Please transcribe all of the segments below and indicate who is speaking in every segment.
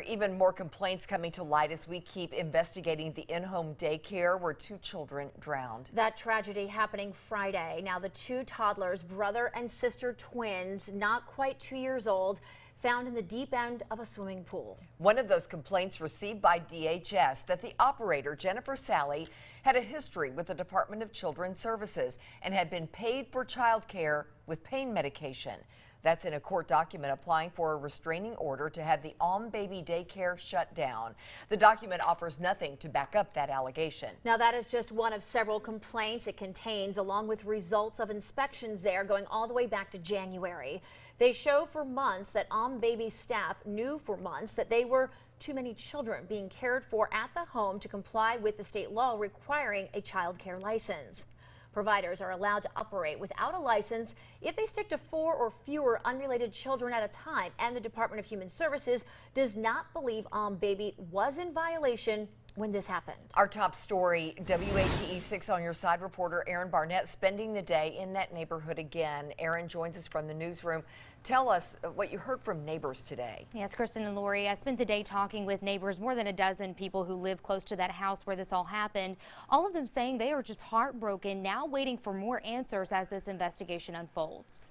Speaker 1: even more complaints coming to light as we keep investigating the in-home daycare where 2 children drowned.
Speaker 2: That tragedy happening Friday. Now the 2 toddlers, brother and sister twins, not quite 2 years old, found in the deep end of a swimming pool.
Speaker 1: One of those complaints received by DHS that the operator, Jennifer Sally, had a history with the Department of Children's Services and had been paid for child care with pain medication. That's in a court document applying for a restraining order to have the Baby daycare shut down. The document offers nothing to back up that allegation.
Speaker 2: Now that is just one of several complaints it contains, along with results of inspections there going all the way back to January. They show for months that Baby staff knew for months that they were too many children being cared for at the home to comply with the state law requiring a child care license. Providers are allowed to operate without a license if they stick to 4 or fewer unrelated children at a time, and the Department of Human Services does not believe Baby was in violation when this happened.
Speaker 1: Our top story, WATE 6 on your side reporter Aaron Barnett spending the day in that neighborhood again. Aaron joins us from the newsroom. Tell us what you heard from neighbors today.
Speaker 3: Yes, Kristen and Lori, I spent the day talking with neighbors, more than a dozen people who live close to that house where this all happened. All of them saying they are just heartbroken, now waiting for more answers as this investigation unfolds.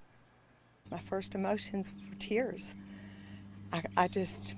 Speaker 4: My first emotions were tears. I just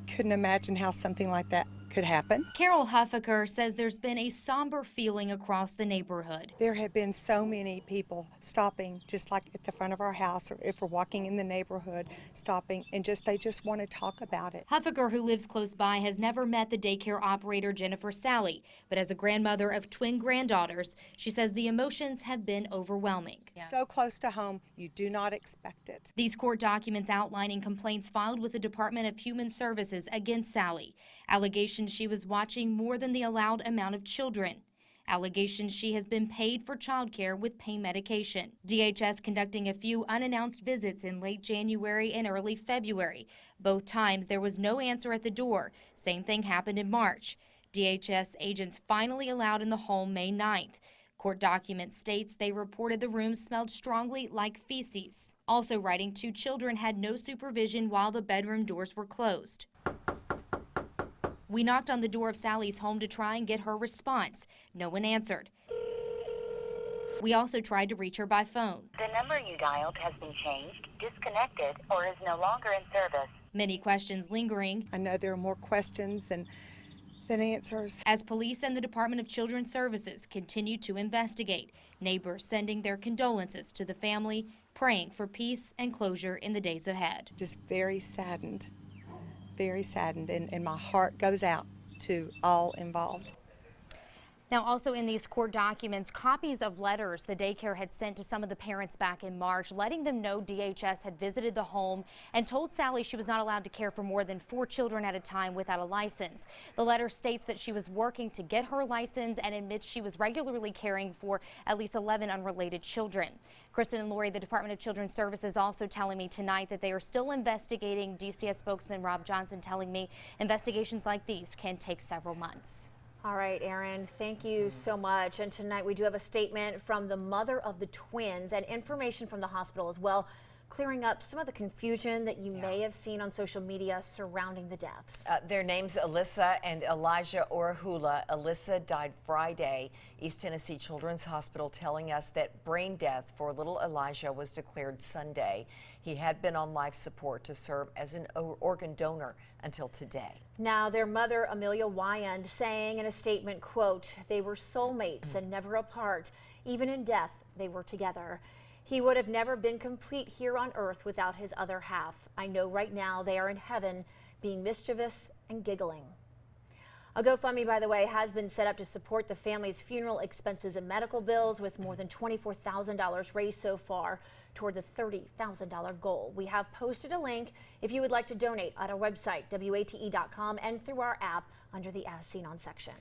Speaker 4: couldn't imagine how something like that could happen.
Speaker 3: Carol Huffaker says there's been a somber feeling across the neighborhood.
Speaker 4: There have been so many people stopping, just like at the front of our house, or if we're walking in the neighborhood, stopping and they just want to talk about it.
Speaker 3: Huffaker, who lives close by, has never met the daycare operator Jennifer Sally, but as a grandmother of twin granddaughters, she says the emotions have been overwhelming.
Speaker 4: So close to home, you do not expect it.
Speaker 3: These court documents outlining complaints filed with the Department of Human Services against Sally. Allegations she was watching more than the allowed amount of children. Allegations she has been paid for childcare with pain medication. DHS conducting a few unannounced visits in late January and early February. Both times there was no answer at the door. Same thing happened in March. DHS agents finally allowed in the home May 9th. Court document states they reported the room smelled strongly like feces. Also writing 2 children had no supervision while the bedroom doors were closed. We knocked on the door of Sally's home to try and get her response. No one answered. We also tried to reach her by phone.
Speaker 5: The number you dialed has been changed, disconnected, or is no longer in service.
Speaker 3: Many questions lingering.
Speaker 4: I know there are more questions than answers.
Speaker 3: As police and the Department of Children's Services continue to investigate, neighbors sending their condolences to the family, praying for peace and closure in the days ahead.
Speaker 4: Just very saddened, and my heart goes out to all involved.
Speaker 3: Now, also in these court documents, copies of letters the daycare had sent to some of the parents back in March, letting them know DHS had visited the home and told Sally she was not allowed to care for more than 4 children at a time without a license. The letter states that she was working to get her license and admits she was regularly caring for at least 11 unrelated children. Kristen and Lori, the Department of Children's Services also telling me tonight that they are still investigating. DCS spokesman Rob Johnson telling me investigations like these can take several months.
Speaker 2: All right, Aaron, thank you so much. And tonight we do have a statement from the mother of the twins and information from the hospital as well, clearing up some of the confusion that you may have seen on social media surrounding the deaths.
Speaker 1: Their names Alyssa and Elijah Orahula. Alyssa died Friday. East Tennessee Children's Hospital telling us that brain death for little Elijah was declared Sunday. He had been on life support to serve as an organ donor until today.
Speaker 2: Now, their mother, Amelia Wyand, saying in a statement, quote, "They were soulmates and never apart. Even in death, they were together. He would have never been complete here on earth without his other half. I know right now they are in heaven being mischievous and giggling." A GoFundMe, by the way, has been set up to support the family's funeral expenses and medical bills, with more than $24,000 raised so far toward the $30,000 goal. We have posted a link if you would like to donate at our website, WATE.com, and through our app under the As Seen On section.